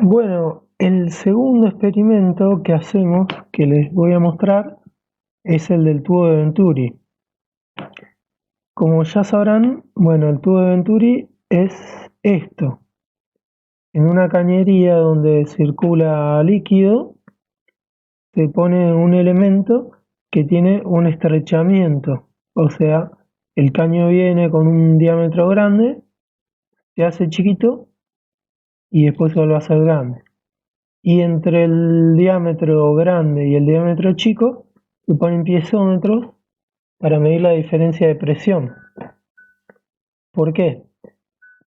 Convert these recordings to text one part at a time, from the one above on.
Bueno, el segundo experimento que hacemos, que les voy a mostrar, es el del tubo de Venturi. Como ya sabrán, bueno, el tubo de Venturi es esto. En una cañería donde circula líquido, se pone un elemento que tiene un estrechamiento. O sea, el caño viene con un diámetro grande, se hace chiquito y después se vuelve a hacer grande. Y entre el diámetro grande y el diámetro chico se ponen piezómetros para medir la diferencia de presión. ¿Por qué?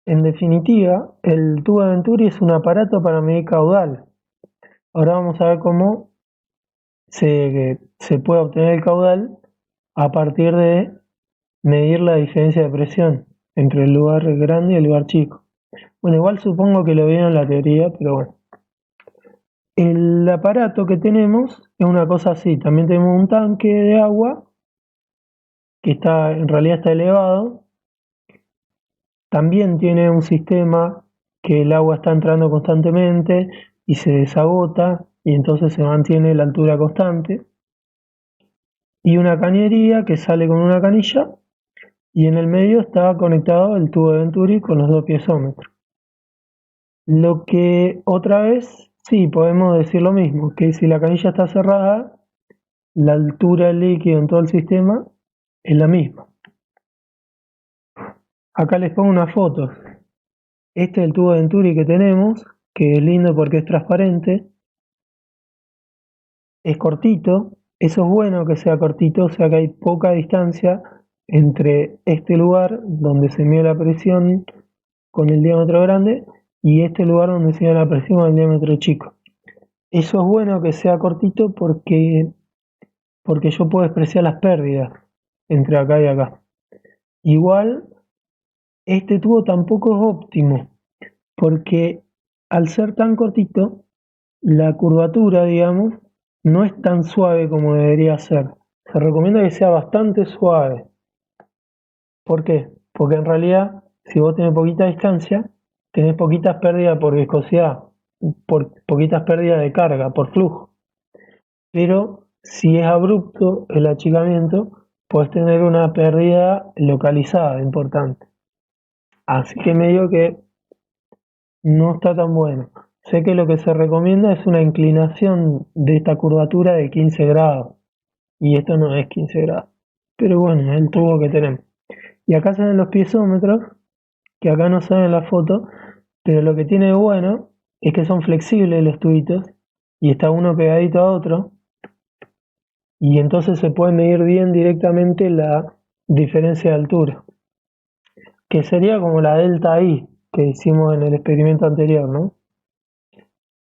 En definitiva, el tubo de Venturi es un aparato para medir caudal. Ahora vamos a ver cómo se puede obtener el caudal a partir de medir la diferencia de presión entre el lugar grande y el lugar chico. Bueno, igual supongo que lo vieron en la teoría, pero bueno. El aparato que tenemos es una cosa así. También tenemos un tanque de agua que en realidad está elevado. También tiene un sistema que el agua está entrando constantemente y se desagota y entonces se mantiene la altura constante. Y una cañería que sale con una canilla y en el medio está conectado el tubo de Venturi con los dos piezómetros. Lo que otra vez sí podemos decir lo mismo, que si la canilla está cerrada, la altura del líquido en todo el sistema es la misma. Acá les pongo unas fotos. Este es el tubo de Venturi que tenemos, que es lindo porque es transparente, es cortito, eso es bueno que sea cortito, o sea que hay poca distancia entre este lugar donde se mide la presión con el diámetro grande y este lugar donde se mide la presión con el diámetro chico. Eso es bueno que sea cortito porque yo puedo despreciar las pérdidas entre acá y acá. Igual, este tubo tampoco es óptimo, porque al ser tan cortito, la curvatura, digamos, no es tan suave como debería ser. Se recomienda que sea bastante suave. ¿Por qué? Porque en realidad, si vos tenés poquita distancia, tenés poquitas pérdidas por viscosidad, poquitas pérdidas de carga, por flujo. Pero si es abrupto el achicamiento, puedes tener una pérdida localizada importante. Así que medio que no está tan bueno. Sé que lo que se recomienda es una inclinación de esta curvatura de 15 grados. Y esto no es 15 grados. Pero bueno, es el tubo que tenemos. Y acá se ven los piezómetros, que acá no se ven en la foto, pero lo que tiene de bueno es que son flexibles los tubitos y está uno pegadito a otro. Y entonces se puede medir bien directamente la diferencia de altura, que sería como la delta I que hicimos en el experimento anterior, ¿no?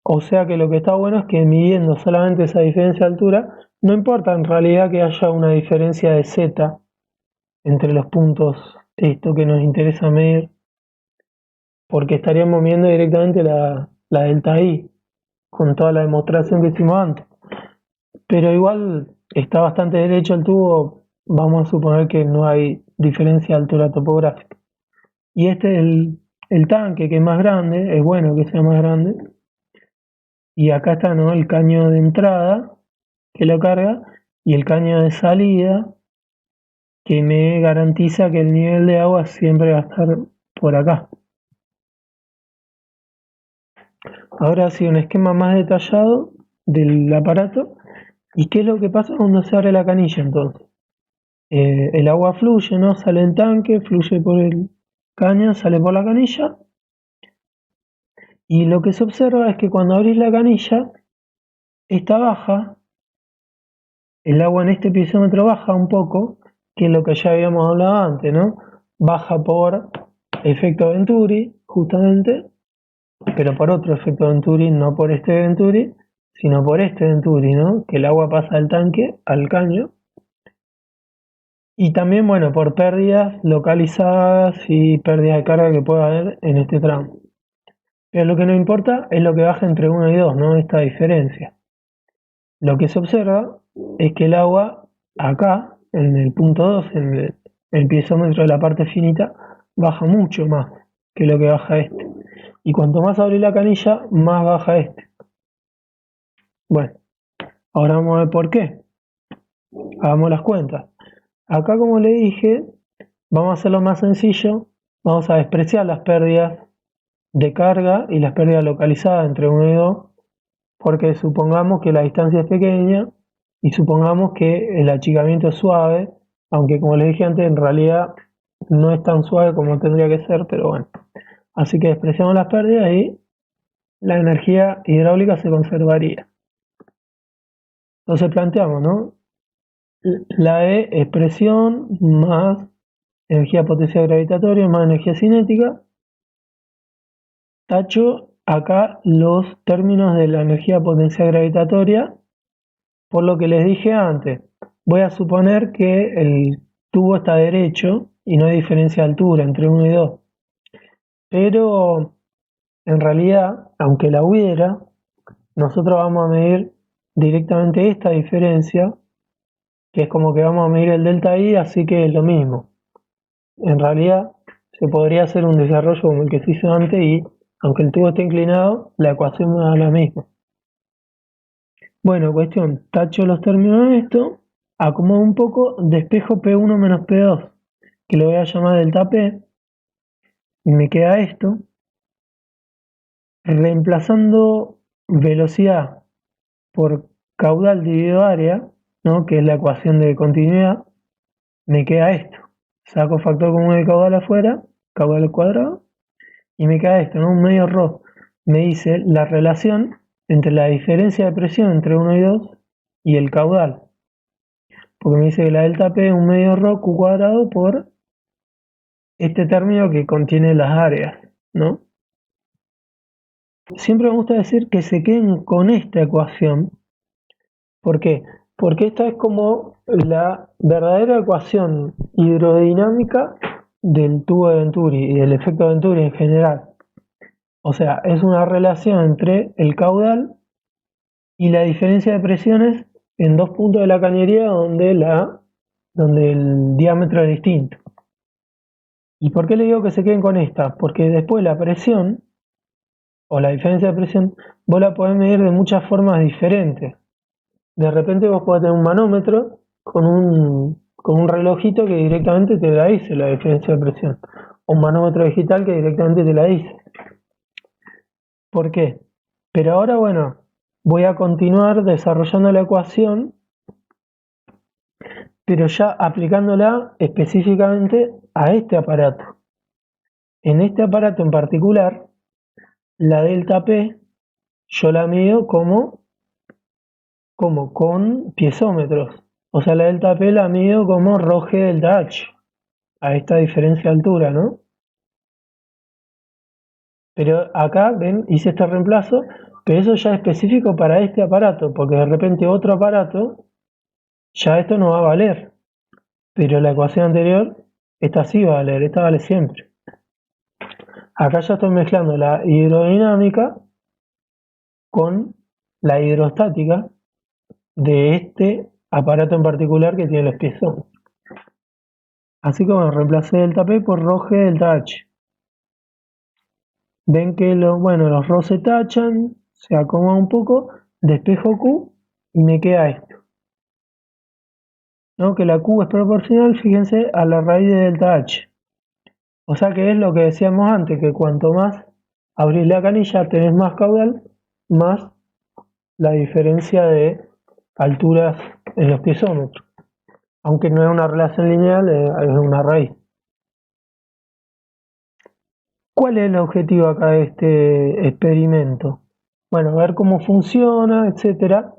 O sea que lo que está bueno es que midiendo solamente esa diferencia de altura, no importa en realidad que haya una diferencia de z entre los puntos, esto que nos interesa medir, porque estaríamos midiendo directamente la delta I con toda la demostración que hicimos antes. Pero igual está bastante derecho el tubo, vamos a suponer que no hay diferencia de altura topográfica. Y este es el tanque, que es más grande, es bueno que sea más grande. Y acá está, ¿no?, el caño de entrada que lo carga y el caño de salida que me garantiza que el nivel de agua siempre va a estar por acá. Ahora sí, un esquema más detallado del aparato. ¿Y qué es lo que pasa cuando se abre la canilla entonces? El agua fluye, ¿no? Sale del tanque, fluye por el caño, sale por la canilla. Y lo que se observa es que cuando abrís la canilla, esta baja, el agua en este piezómetro baja un poco, que es lo que ya habíamos hablado antes, ¿no? Baja por efecto Venturi, justamente, pero por otro efecto Venturi, no por este Venturi, sino por este Venturi, ¿no? Que el agua pasa del tanque al caño. Y también, bueno, por pérdidas localizadas y pérdidas de carga que pueda haber en este tramo. Pero lo que nos importa es lo que baja entre 1 y 2, ¿no? Esta diferencia. Lo que se observa es que el agua acá, en el punto 2, en el piezómetro de la parte finita, baja mucho más que lo que baja este. Y cuanto más abrís la canilla, más baja este. Bueno, ahora vamos a ver por qué. Hagamos las cuentas. Acá, como le dije, vamos a hacerlo más sencillo. Vamos a despreciar las pérdidas de carga y las pérdidas localizadas entre 1 y 2, porque supongamos que la distancia es pequeña y supongamos que el achicamiento es suave, aunque como les dije antes, en realidad no es tan suave como tendría que ser, pero bueno. Así que despreciamos las pérdidas y la energía hidráulica se conservaría. Entonces planteamos, ¿no? La E es presión más energía potencial gravitatoria más energía cinética. Tacho acá los términos de la energía potencial gravitatoria, por lo que les dije antes. Voy a suponer que el tubo está derecho y no hay diferencia de altura entre 1 y 2. Pero en realidad, aunque la hubiera, nosotros vamos a medir directamente esta diferencia, que es como que vamos a medir el delta I, así que es lo mismo. En realidad, se podría hacer un desarrollo como el que se hizo antes y, aunque el tubo esté inclinado, la ecuación me da la misma. Bueno, cuestión, tacho los términos de esto, acomodo un poco, despejo P1 menos P2, que lo voy a llamar delta P, y me queda esto, reemplazando velocidad por caudal dividido área, ¿no? Que es la ecuación de continuidad, me queda esto. Saco factor común de caudal afuera, caudal al cuadrado, y me queda esto, ¿no? Un medio ρ. Me dice la relación entre la diferencia de presión entre 1 y 2 y el caudal. Porque me dice que la delta P es un medio ρ Q cuadrado por este término que contiene las áreas, ¿no? Siempre me gusta decir que se queden con esta ecuación. ¿Por qué? Porque esta es como la verdadera ecuación hidrodinámica del tubo de Venturi y del efecto Venturi en general. O sea, es una relación entre el caudal y la diferencia de presiones en dos puntos de la cañería donde el diámetro es distinto. ¿Y por qué le digo que se queden con esta? Porque después la presión, o la diferencia de presión, vos la podés medir de muchas formas diferentes. De repente vos podés tener un manómetro con un relojito que directamente te la dice la diferencia de presión. O un manómetro digital que directamente te la dice. ¿Por qué? Pero ahora, bueno, voy a continuar desarrollando la ecuación, pero ya aplicándola específicamente a este aparato. En este aparato en particular, la delta P yo la mido como con piezómetros. O sea, la delta P la mido como ρg delta H, a esta diferencia de altura, ¿no? Pero acá, ven, hice este reemplazo, pero eso ya es específico para este aparato, porque de repente otro aparato, ya esto no va a valer. Pero la ecuación anterior, esta sí va a valer, esta vale siempre. Acá ya estoy mezclando la hidrodinámica con la hidrostática de este aparato en particular que tiene los piezómetros. Así que bueno, reemplacé delta P por ρg delta H. Ven que los ρ se tachan, se acomoda un poco, despejo Q y me queda esto. ¿No? Que la Q es proporcional, fíjense, a la raíz de delta H. O sea que es lo que decíamos antes, que cuanto más abrís la canilla tenés más caudal, más la diferencia de alturas en los piezómetros. Aunque no es una relación lineal, es una raíz. ¿Cuál es el objetivo acá de este experimento? Bueno, ver cómo funciona, etcétera.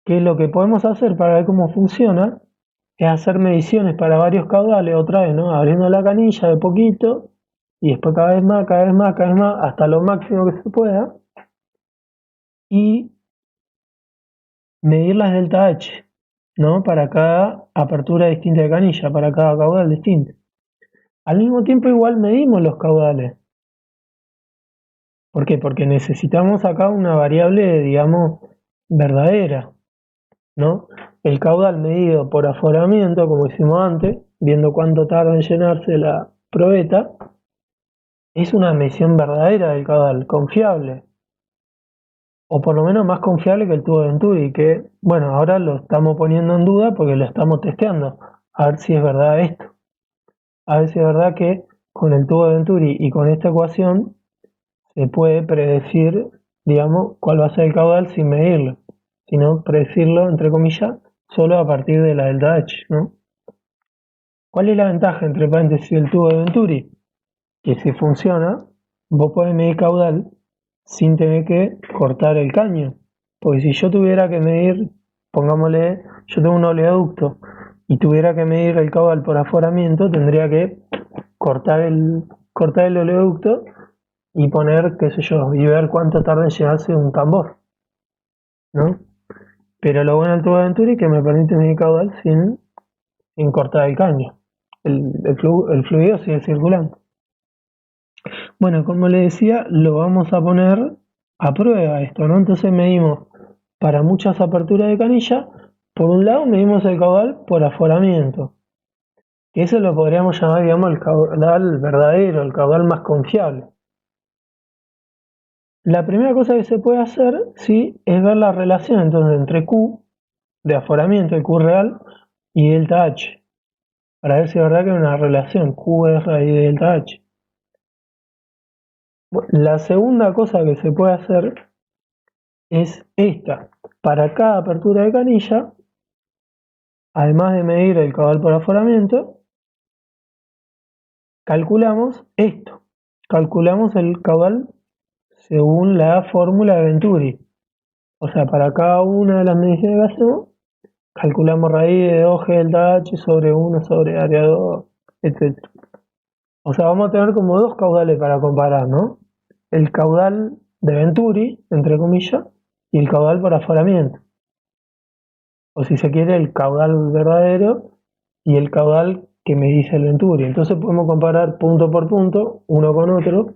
¿Qué es lo que podemos hacer para ver cómo funciona? Es hacer mediciones para varios caudales, otra vez, ¿no? Abriendo la canilla de poquito y después cada vez más, cada vez más, cada vez más, hasta lo máximo que se pueda. Y medir las delta H, ¿no? Para cada apertura distinta de canilla, para cada caudal distinto. Al mismo tiempo igual medimos los caudales. ¿Por qué? Porque necesitamos acá una variable, digamos, verdadera, ¿no? El caudal medido por aforamiento, como hicimos antes, viendo cuánto tarda en llenarse la probeta, es una medición verdadera del caudal, confiable, o por lo menos más confiable que el tubo de Venturi, que, bueno, ahora lo estamos poniendo en duda porque lo estamos testeando, a ver si es verdad esto, a ver si es verdad que con el tubo de Venturi y con esta ecuación se puede predecir, digamos, cuál va a ser el caudal sin medirlo, sino predecirlo, entre comillas, solo a partir de la delta H, ¿no? ¿Cuál es la ventaja, entre paréntesis, del tubo de Venturi? Que si funciona, vos podés medir caudal sin tener que cortar el caño. Porque si yo tuviera que medir, pongámosle, yo tengo un oleoducto y tuviera que medir el caudal por aforamiento, tendría que cortar el oleoducto y poner, qué sé yo, y ver cuánto tarda en llegarse un tambor, ¿no? Pero lo bueno del tubo de Venturi es que me permite medir caudal sin cortar el caño. El fluido sigue circulando. Bueno, como le decía, lo vamos a poner a prueba esto, ¿no? Entonces medimos para muchas aperturas de canilla, por un lado medimos el caudal por aforamiento, que eso lo podríamos llamar, digamos, el caudal verdadero, el caudal más confiable. La primera cosa que se puede hacer, sí, es ver la relación entonces entre Q de aforamiento, el Q real, y delta H, para ver si es verdad que hay una relación Q es raíz de delta H. La segunda cosa que se puede hacer es esta. Para cada apertura de canilla, además de medir el caudal por aforamiento, calculamos esto. Calculamos el caudal según la fórmula de Venturi. O sea, para cada una de las mediciones que hacemos, calculamos raíz de 2G delta H sobre 1 sobre área 2, etc. O sea, vamos a tener como dos caudales para comparar, ¿no? El caudal de Venturi, entre comillas, y el caudal por aforamiento. O si se quiere, el caudal verdadero y el caudal que me dice el Venturi. Entonces podemos comparar punto por punto, uno con otro,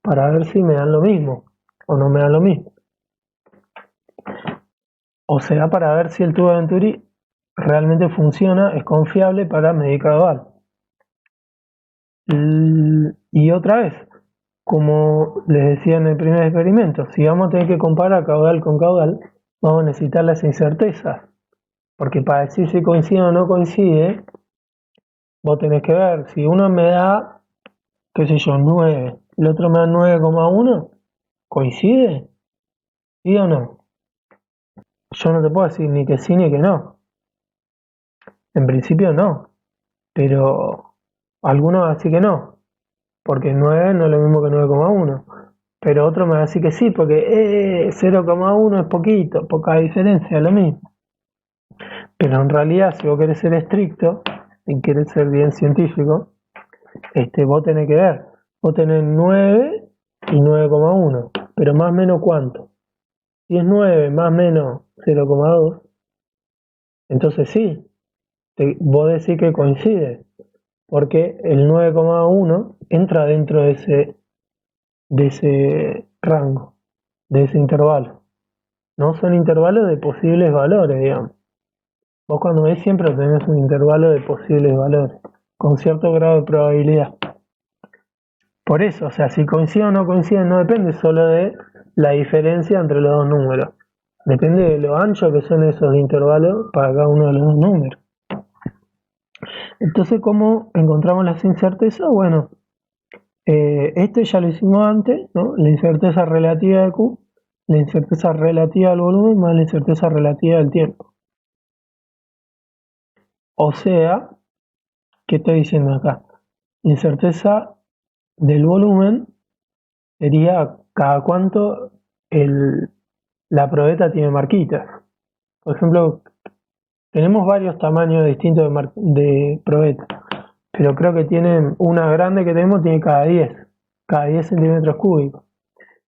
para ver si me dan lo mismo o no me dan lo mismo. O sea, para ver si el tubo de Venturi realmente funciona, es confiable para medir caudal. Y otra vez, como les decía en el primer experimento, si vamos a tener que comparar caudal con caudal, vamos a necesitar las incertezas. Porque para decir si coincide o no coincide, vos tenés que ver, si uno me da, qué sé yo, 9, el otro me da 9,1, ¿coincide? ¿Sí o no? Yo no te puedo decir ni que sí ni que no. En principio no, pero algunos van a decir que no, porque 9 no es lo mismo que 9,1. Pero otro me va a decir que sí, porque 0,1 es poquito, poca diferencia, es lo mismo. Pero en realidad, si vos querés ser estricto y querés ser bien científico, vos tenés que ver, vos tenés 9 y 9,1, pero más o menos cuánto. Si es 9 más o menos 0,2, entonces sí, vos decís que coincide, porque el 9,1 entra dentro de ese rango, de ese intervalo. No son intervalos de posibles valores, digamos. Vos cuando ves siempre tenés un intervalo de posibles valores, con cierto grado de probabilidad. Por eso, o sea, si coincide o no coincide no depende solo de la diferencia entre los dos números. Depende de lo ancho que son esos intervalos para cada uno de los dos números. Entonces, ¿cómo encontramos las incertezas? Bueno, ya lo hicimos antes, ¿no? La incerteza relativa de Q, la incerteza relativa al volumen más la incerteza relativa al tiempo. O sea, ¿qué estoy diciendo acá? La incerteza del volumen sería cada cuánto la probeta tiene marquitas. Por ejemplo, tenemos varios tamaños distintos de probeta, pero creo que tienen una grande que tenemos, tiene cada 10 centímetros cúbicos.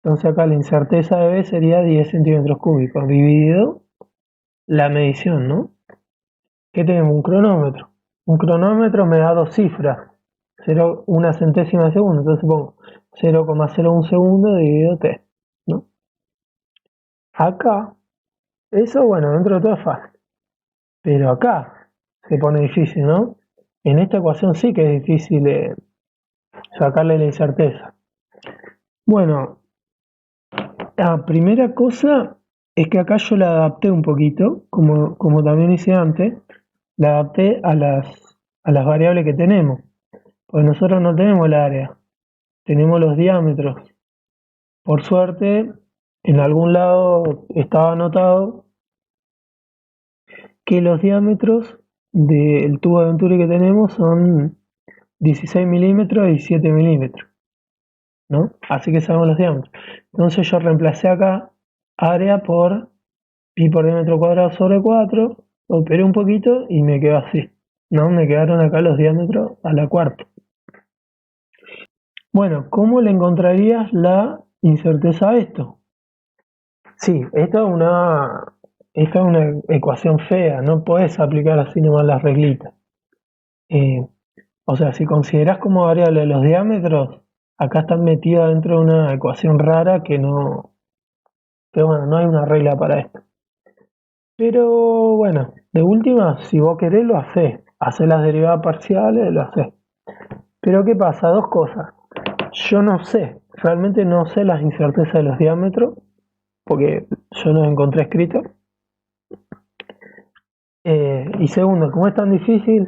Entonces acá la incerteza de B sería 10 centímetros cúbicos dividido la medición, ¿no? ¿Qué tenemos? Un cronómetro. Un cronómetro me da dos cifras, 1 centésima de segundo, entonces pongo 0,01 segundo dividido T, ¿no? Acá, eso bueno, dentro de todo es fácil. Pero acá se pone difícil, ¿no? En esta ecuación sí que es difícil sacarle la incerteza. Bueno, la primera cosa es que acá yo la adapté un poquito, como también hice antes, la adapté a las variables que tenemos. Pues nosotros no tenemos el área, tenemos los diámetros. Por suerte, en algún lado estaba anotado que los diámetros del tubo de Venturi que tenemos son 16 milímetros y 7 milímetros, ¿no? Así que sabemos los diámetros. Entonces yo reemplacé acá área por pi por diámetro cuadrado sobre 4, operé un poquito y me quedó así, ¿no? Me quedaron acá los diámetros a la cuarta. Bueno, ¿cómo le encontrarías la incerteza a esto? Sí, esta es una ecuación fea, no podés aplicar así nomás las reglitas. Eh, o sea, si considerás como variable los diámetros, acá están metidos dentro de una ecuación rara que bueno, no hay una regla para esto. Pero bueno, de última, si vos querés lo hacés las derivadas parciales, lo hacés. Pero ¿qué pasa? Dos cosas. Yo no sé, realmente no sé las incertezas de los diámetros, porque yo no encontré escrito. Y segundo, como es tan difícil,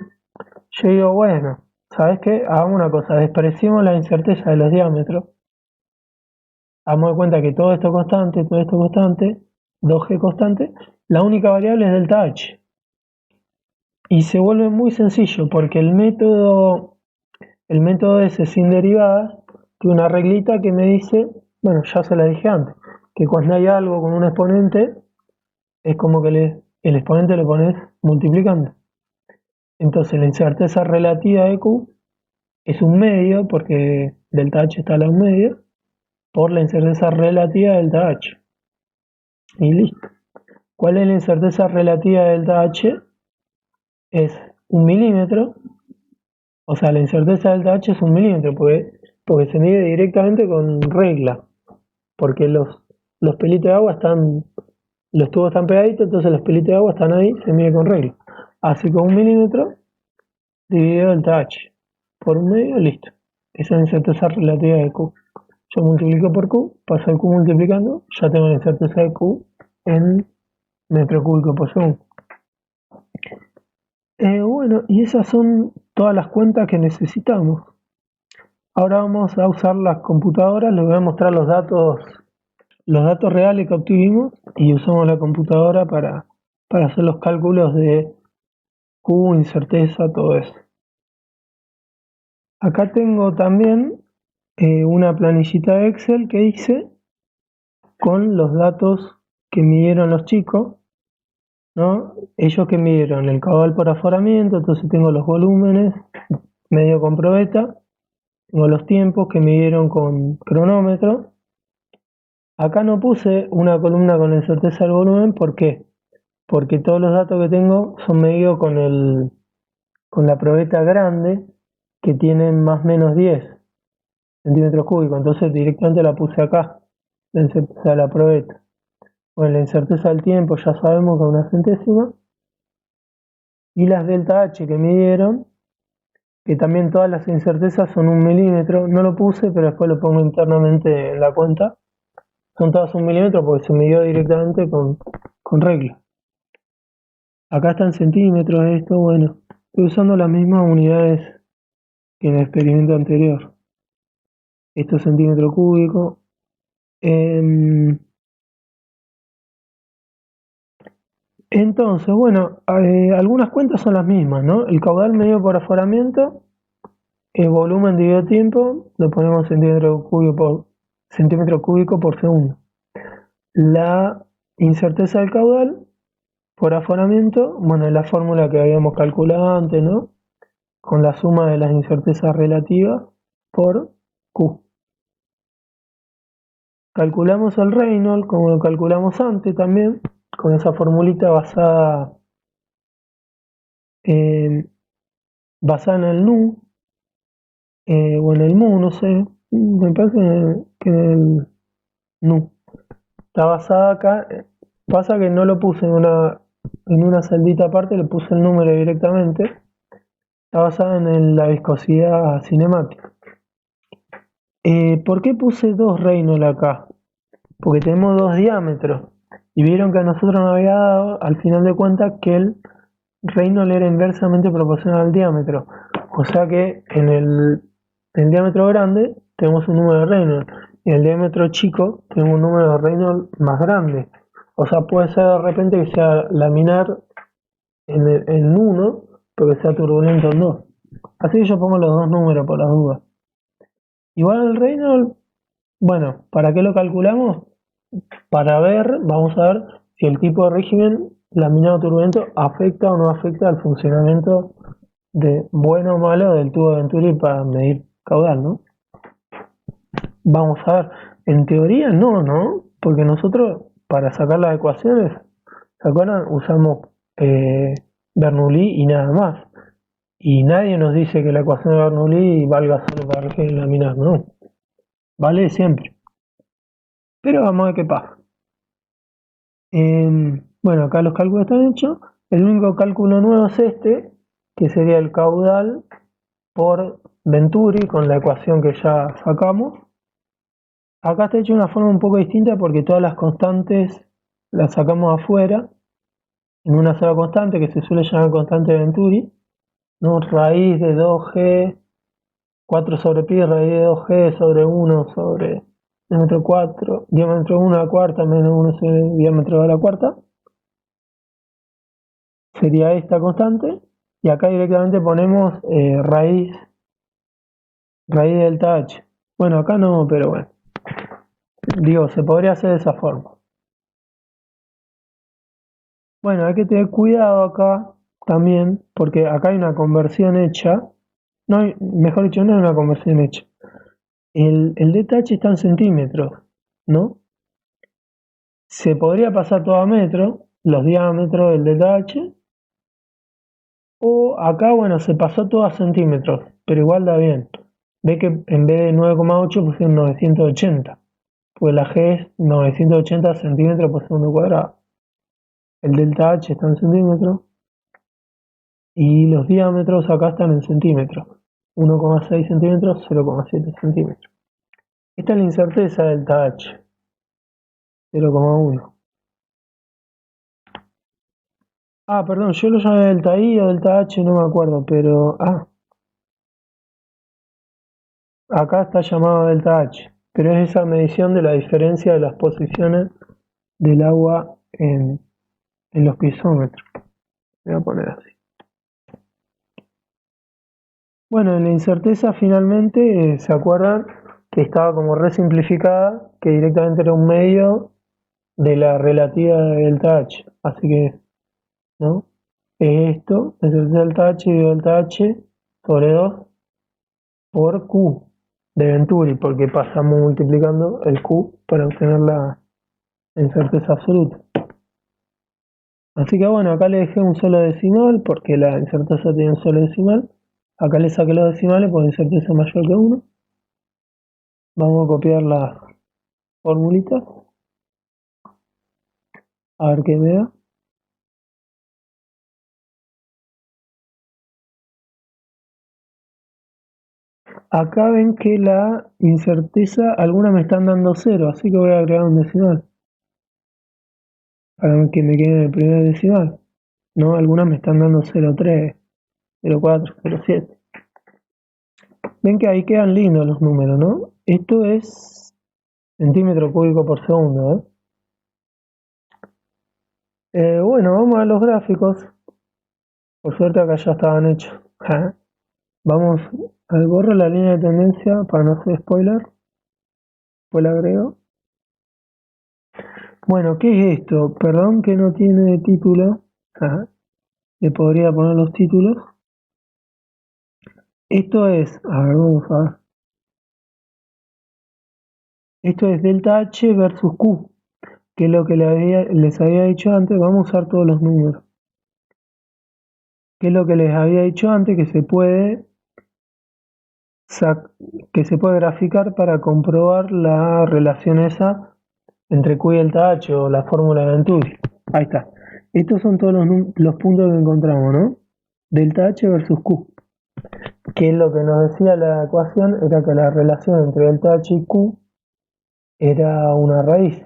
yo digo, bueno, ¿sabes qué? Hagamos una cosa, despreciemos la incerteza de los diámetros, hagamos de cuenta que todo esto constante, 2G constante, la única variable es delta H. Y se vuelve muy sencillo, porque el método ese sin derivadas tiene una reglita que me dice, bueno, ya se la dije antes, que cuando hay algo con un exponente, es como que el exponente lo pones multiplicando. Entonces la incerteza relativa de Q es un medio, porque delta H está a la un medio, por la incerteza relativa de delta H. Y listo. ¿Cuál es la incerteza relativa de delta H? Es un milímetro. O sea, la incerteza de delta H es un milímetro, porque se mide directamente con regla. Porque los pelitos de agua los tubos están pegaditos, entonces los pelitos de agua están ahí, se mide con regla. Así que un milímetro dividido delta H por un medio, listo. Esa es la incerteza relativa de Q. Yo multiplico por Q, paso el Q multiplicando, ya tengo la incerteza de Q en metro cúbico por segundo. Bueno, y esas son todas las cuentas que necesitamos. Ahora vamos a usar las computadoras, les voy a mostrar los datos reales que obtuvimos y usamos la computadora para hacer los cálculos de Q, incerteza, todo eso. Acá tengo también una planillita de Excel que hice con los datos que midieron los chicos, ¿no? Ellos que midieron el caudal por aforamiento, entonces tengo los volúmenes medio con probeta, tengo los tiempos que midieron con cronómetro. Acá no puse una columna con la incerteza del volumen, ¿por qué? Porque todos los datos que tengo son medidos con la probeta grande, que tienen más o menos 10 centímetros cúbicos, entonces directamente la puse acá, la incerteza de la probeta. Bueno, la incerteza del tiempo ya sabemos que es una centésima. Y las delta H que midieron, que también todas las incertezas son un milímetro, no lo puse, pero después lo pongo internamente en la cuenta. Son todas un milímetro porque se midió directamente con regla. Acá está en centímetros esto, bueno, estoy usando las mismas unidades que en el experimento anterior. Esto es centímetro cúbico. Entonces, bueno, algunas cuentas son las mismas, ¿no? El caudal medido por aforamiento, el volumen dividido tiempo, lo ponemos centímetro cúbico por segundo. La incerteza del caudal por aforamiento, bueno, es la fórmula que habíamos calculado antes, ¿no? Con la suma de las incertezas relativas por Q. Calculamos el Reynolds, como lo calculamos antes también, con esa formulita basada en el nu, o en el mu, no sé, me parece que en el nu. Está basada acá, pasa que no lo puse en una celdita aparte, le puse el número directamente. Está basada en la viscosidad cinemática. ¿Por qué puse dos Reynolds acá? Porque tenemos dos diámetros. Y vieron que a nosotros nos había dado, al final de cuentas, que el Reynolds era inversamente proporcional al diámetro. O sea que en el diámetro grande tenemos un número de Reynolds. Y en el diámetro chico tenemos un número de Reynolds más grande. O sea, puede ser de repente que sea laminar en 1, pero que sea turbulento en 2. Así que yo pongo los dos números por las dudas. Igual el Reynolds, bueno, ¿para qué lo calculamos? Para ver, vamos a ver si el tipo de régimen laminado turbulento afecta o no afecta al funcionamiento de bueno o malo del tubo de Venturi para medir caudal, ¿no? Vamos a ver, en teoría no, ¿no? Porque nosotros para sacar las ecuaciones, ¿se acuerdan? Usamos Bernoulli y nada más. Y nadie nos dice que la ecuación de Bernoulli valga solo para régimen laminar, no. Vale siempre. Pero vamos a ver qué pasa. Bueno, acá los cálculos están hechos. El único cálculo nuevo es este, que sería el caudal por Venturi con la ecuación que ya sacamos. Acá está hecho de una forma un poco distinta porque todas las constantes las sacamos afuera en una sola constante que se suele llamar constante de Venturi, ¿no? Raíz de 2g, 4 sobre pi, raíz de 2g sobre 1 sobre diámetro 4, diámetro 1 a la cuarta menos 1 sobre diámetro de la cuarta. Sería esta constante, y acá directamente ponemos raíz de delta h. Bueno, acá no, pero bueno, digo, se podría hacer de esa forma. Bueno, hay que tener cuidado acá también, porque acá hay una conversión hecha, no hay, mejor dicho, no hay una conversión hecha. El delta h está en centímetros, ¿no? Se podría pasar todo a metro, los diámetros del delta h, o acá, bueno, se pasó todo a centímetros, pero igual da bien. Ve que en vez de 9,8 pusieron 980, pues la G es 980 centímetros por segundo cuadrado. El delta H está en centímetros y los diámetros acá están en centímetros. 1,6 centímetros, 0,7 centímetros. Esta es la incerteza del delta H, 0,1. Ah, perdón, yo lo llamé delta I o delta H, no me acuerdo, pero... acá está llamado delta H, pero es esa medición de la diferencia de las posiciones del agua en los pisómetros. Voy a poner así. Bueno, en la incerteza finalmente, ¿se acuerdan? Que estaba como resimplificada, que directamente era un medio de la relativa de delta H. Así que, ¿no? Esto es el delta H y delta H sobre 2 por Q de Venturi, porque pasamos multiplicando el Q para obtener la incerteza absoluta. Así que bueno, acá le dejé un solo decimal, porque la incerteza tiene un solo decimal. Acá le saqué los decimales por incerteza mayor que 1. Vamos a copiar las formulitas. A ver qué me da. Acá ven que la incerteza, algunas me están dando 0, así que voy a agregar un decimal. Para que me quede en el primer decimal. ¿No? Algunas me están dando 0,3, 0,4, 0,7. Ven que ahí quedan lindos los números, ¿no? Esto es centímetro cúbico por segundo, bueno, vamos a los gráficos. Por suerte acá ya estaban hechos. Vamos al borro la línea de tendencia para no hacer spoiler. Pues la agrego. Bueno, ¿qué es esto? Perdón que no tiene título. Le podría poner los títulos. Esto es, a ver, vamos a ver. Esto es delta H versus Q, que es lo que les había dicho antes. Vamos a usar todos los números. Que es lo que les había dicho antes, que se puede graficar para comprobar la relación esa entre Q y delta H, o la fórmula de Venturi. Ahí está. Estos son todos los puntos que encontramos, ¿no? Delta H versus Q. Que lo que nos decía la ecuación era que la relación entre delta H y Q era una raíz.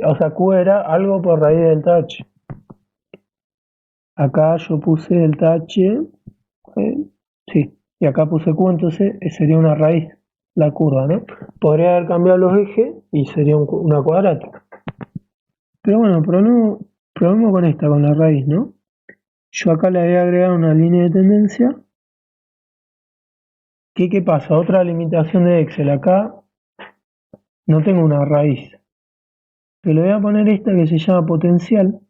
O sea, Q era algo por raíz de delta H. Acá yo puse delta H, sí, y acá puse Q, entonces sería una raíz la curva, ¿no? Podría haber cambiado los ejes y sería una cuadrática. Pero bueno, probemos con esta, con la raíz, ¿no? Yo acá le voy a agregar una línea de tendencia. ¿Qué pasa? Otra limitación de Excel. Acá no tengo una raíz. Pero le voy a poner esta que se llama potencial.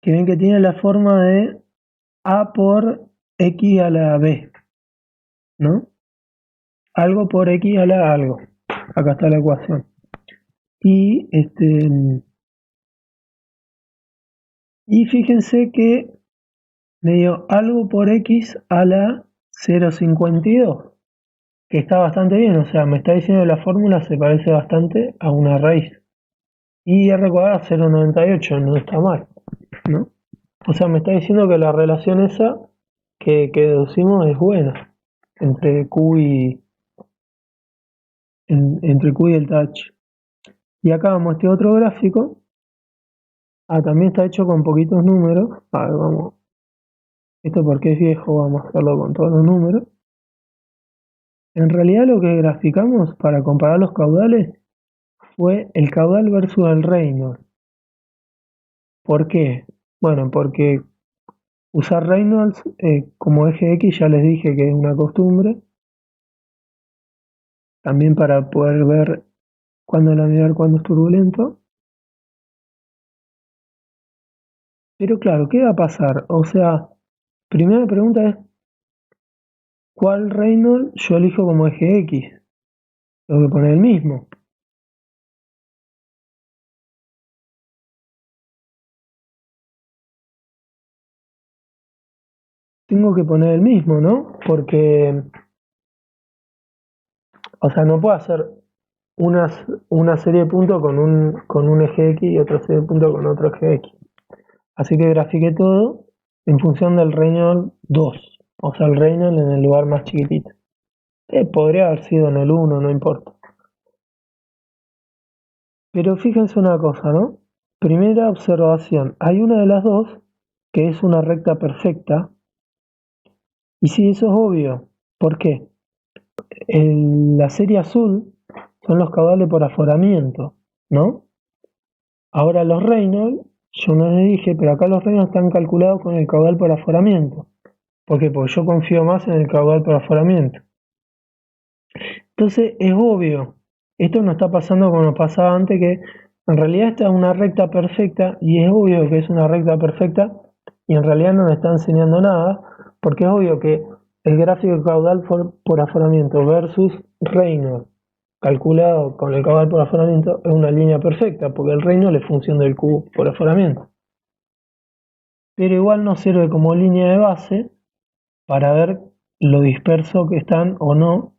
Que ven que tiene la forma de A por X a la B, ¿no? Algo por X a la algo. Acá está la ecuación. Y fíjense que me dio algo por X a la 0,52, que está bastante bien, o sea, me está diciendo que la fórmula se parece bastante a una raíz. Y R cuadrado 0,98, no está mal, ¿no? O sea, me está diciendo que la relación esa que deducimos es buena entre Q y el touch. Y acá vamos a este otro gráfico. También está hecho con poquitos números. A ver, vamos. Esto porque es viejo, vamos a hacerlo con todos los números. En realidad lo que graficamos para comparar los caudales fue el caudal versus el Reynolds. ¿Por qué? Bueno, porque usar Reynolds como eje X ya les dije que es una costumbre. También para poder ver cuándo laminar, cuándo es turbulento. Pero claro, ¿qué va a pasar? O sea, primera pregunta es, ¿cuál Reynolds yo elijo como eje X? Tengo que poner el mismo. Tengo que poner el mismo, ¿no? Porque, o sea, no puedo hacer una serie de puntos con un eje X y otra serie de puntos con otro eje X. Así que grafiqué todo en función del Reynolds 2, o sea, el Reynolds en el lugar más chiquitito. Podría haber sido en el 1, no importa. Pero fíjense una cosa, ¿no? Primera observación, hay una de las dos que es una recta perfecta. Y sí, eso es obvio. ¿Por qué? La serie azul son los caudales por aforamiento, ¿no? Ahora los Reynolds, yo no les dije, pero acá los Reynolds están calculados con el caudal por aforamiento. ¿Por qué? Porque yo confío más en el caudal por aforamiento. Entonces es obvio, esto no está pasando como nos pasaba antes, que en realidad esta es una recta perfecta y es obvio que es una recta perfecta y en realidad no me está enseñando nada, porque es obvio que el gráfico caudal por aforamiento versus Reynolds calculado con el caudal por aforamiento es una línea perfecta, porque el Reynolds es función del Q por aforamiento. Pero igual nos sirve como línea de base para ver lo disperso que están o no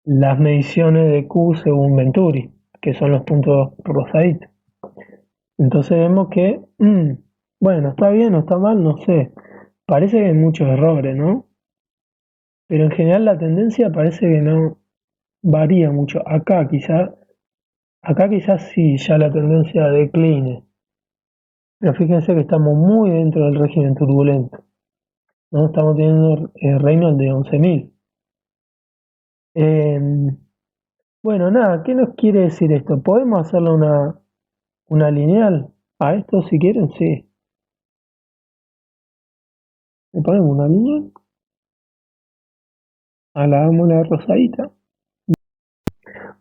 las mediciones de Q según Venturi, que son los puntos rosaditos. Entonces vemos que, bueno, está bien o está mal, no sé. Parece que hay muchos errores, ¿no? Pero en general la tendencia parece que no varía mucho. Acá quizás sí, ya la tendencia decline. Pero fíjense que estamos muy dentro del régimen turbulento, ¿no? Estamos teniendo Reynolds de 11.000. Bueno, nada, ¿qué nos quiere decir esto? ¿Podemos hacerle una lineal a esto si quieren? Sí. Le ponemos una lineal, a la una rosadita.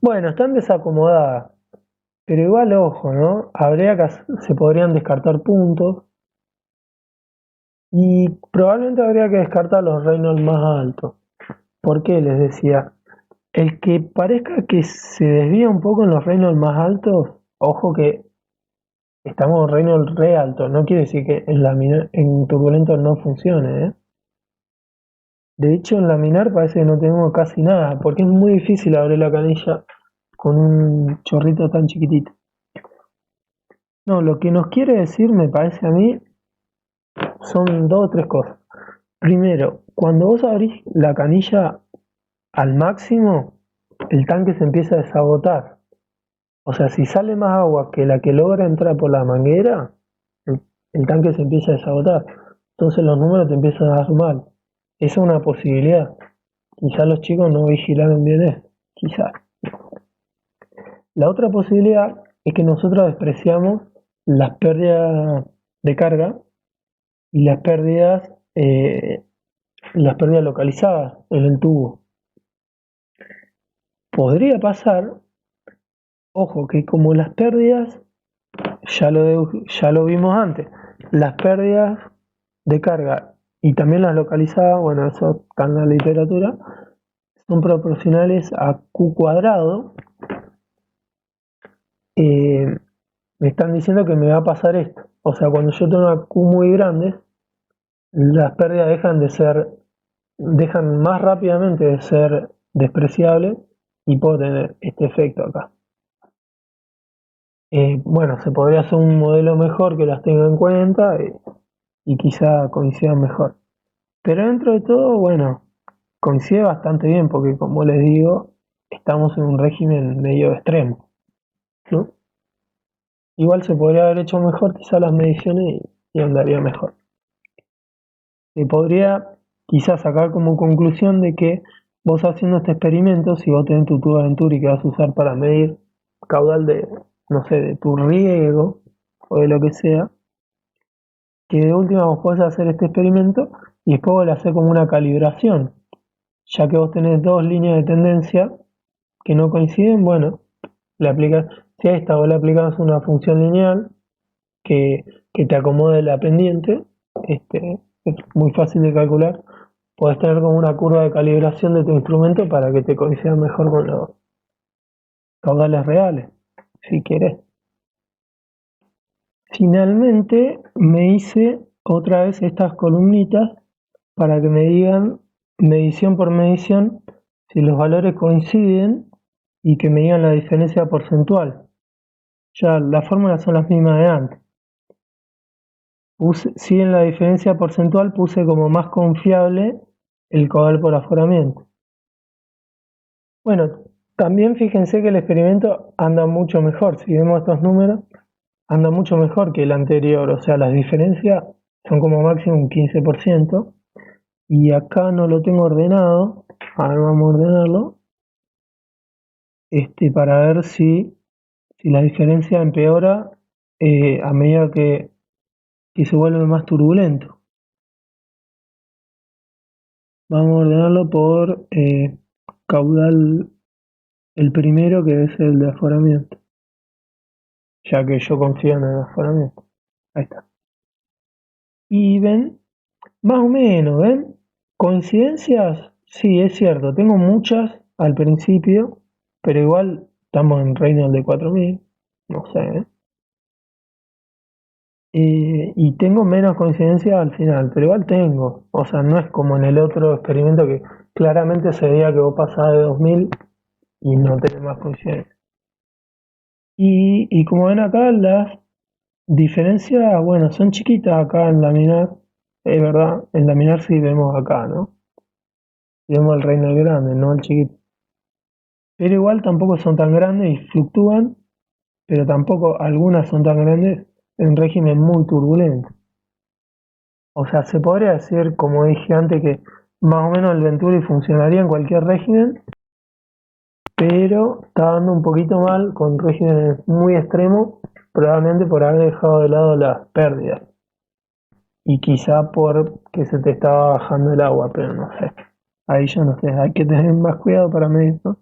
Bueno, están desacomodadas, pero igual ojo, ¿no? Se podrían descartar puntos y probablemente habría que descartar los Reynolds más altos. ¿Por qué les decía? El que parezca que se desvía un poco en los Reynolds más altos, ojo que estamos en Reynolds re alto, no quiere decir que en turbulento no funcione, ¿eh? De hecho, en laminar parece que no tenemos casi nada, porque es muy difícil abrir la canilla con un chorrito tan chiquitito. No, lo que nos quiere decir, me parece a mí, son dos o tres cosas. Primero, cuando vos abrís la canilla al máximo, el tanque se empieza a desagotar. O sea, si sale más agua que la que logra entrar por la manguera, el tanque se empieza a desagotar. Entonces los números te empiezan a dar mal. Esa es una posibilidad. Quizás los chicos no vigilaron bien eso. Quizás. La otra posibilidad es que nosotros despreciamos las pérdidas de carga y las pérdidas localizadas en el tubo. Podría pasar, ojo, que como las pérdidas, ya lo vimos antes, las pérdidas de carga y también las localizadas, bueno, eso está en la literatura, son proporcionales a Q cuadrado. Me están diciendo que me va a pasar esto. O sea, cuando yo tengo Q muy grandes, las pérdidas dejan más rápidamente de ser despreciables y puedo tener este efecto acá. Bueno, se podría hacer un modelo mejor que las tenga en cuenta y quizá coincidan mejor. Pero dentro de todo, bueno, coincide bastante bien porque como les digo, estamos en un régimen medio extremo, ¿no? Igual se podría haber hecho mejor quizá las mediciones y andaría mejor. Se podría quizás sacar como conclusión de que vos haciendo este experimento, si vos tenés tu tubo de Venturi que vas a usar para medir caudal de, no sé, de tu riego o de lo que sea, que de última vos podés hacer este experimento y después vos le hacés como una calibración, ya que vos tenés dos líneas de tendencia que no coinciden, bueno, le aplicas, si a esta vos le aplicas una función lineal que, que te acomode la pendiente, es muy fácil de calcular, podés tener como una curva de calibración de tu instrumento para que te coincida mejor con los caudales reales, si querés. Finalmente me hice otra vez estas columnitas para que me digan medición por medición si los valores coinciden y que me digan la diferencia porcentual. Ya las fórmulas son las mismas de antes. Si en la diferencia porcentual puse como más confiable el caudal por aforamiento. Bueno, también fíjense que el experimento anda mucho mejor. Si vemos estos números, anda mucho mejor que el anterior. O sea, las diferencias son como máximo un 15%. Y acá no lo tengo ordenado. A ver, vamos a ordenarlo. Para ver si la diferencia empeora a medida que se vuelve más turbulento. Vamos a ordenarlo por caudal, el primero que es el de aforamiento, ya que yo confío en el aforamiento. Ahí está. Y ven, más o menos, ¿ven? Coincidencias, sí, es cierto, tengo muchas al principio, pero igual estamos en Reynolds de 4000, no sé, ¿eh? Y tengo menos coincidencias al final, pero igual tengo. O sea, no es como en el otro experimento que claramente se veía que vos pasabas de 2000 y no tenés más coincidencias. Y como ven acá, las diferencias, bueno, son chiquitas acá en laminar. Es verdad, en laminar sí vemos acá, ¿no? Vemos el Reynolds grande, no el chiquito. Pero igual tampoco son tan grandes y fluctúan, pero tampoco algunas son tan grandes en régimen muy turbulento. O sea, se podría decir, como dije antes, que más o menos el Venturi funcionaría en cualquier régimen, pero está dando un poquito mal con regímenes muy extremos, probablemente por haber dejado de lado las pérdidas. Y quizá por que se te estaba bajando el agua, pero no sé. Ahí yo no sé, hay que tener más cuidado para medir, ¿no?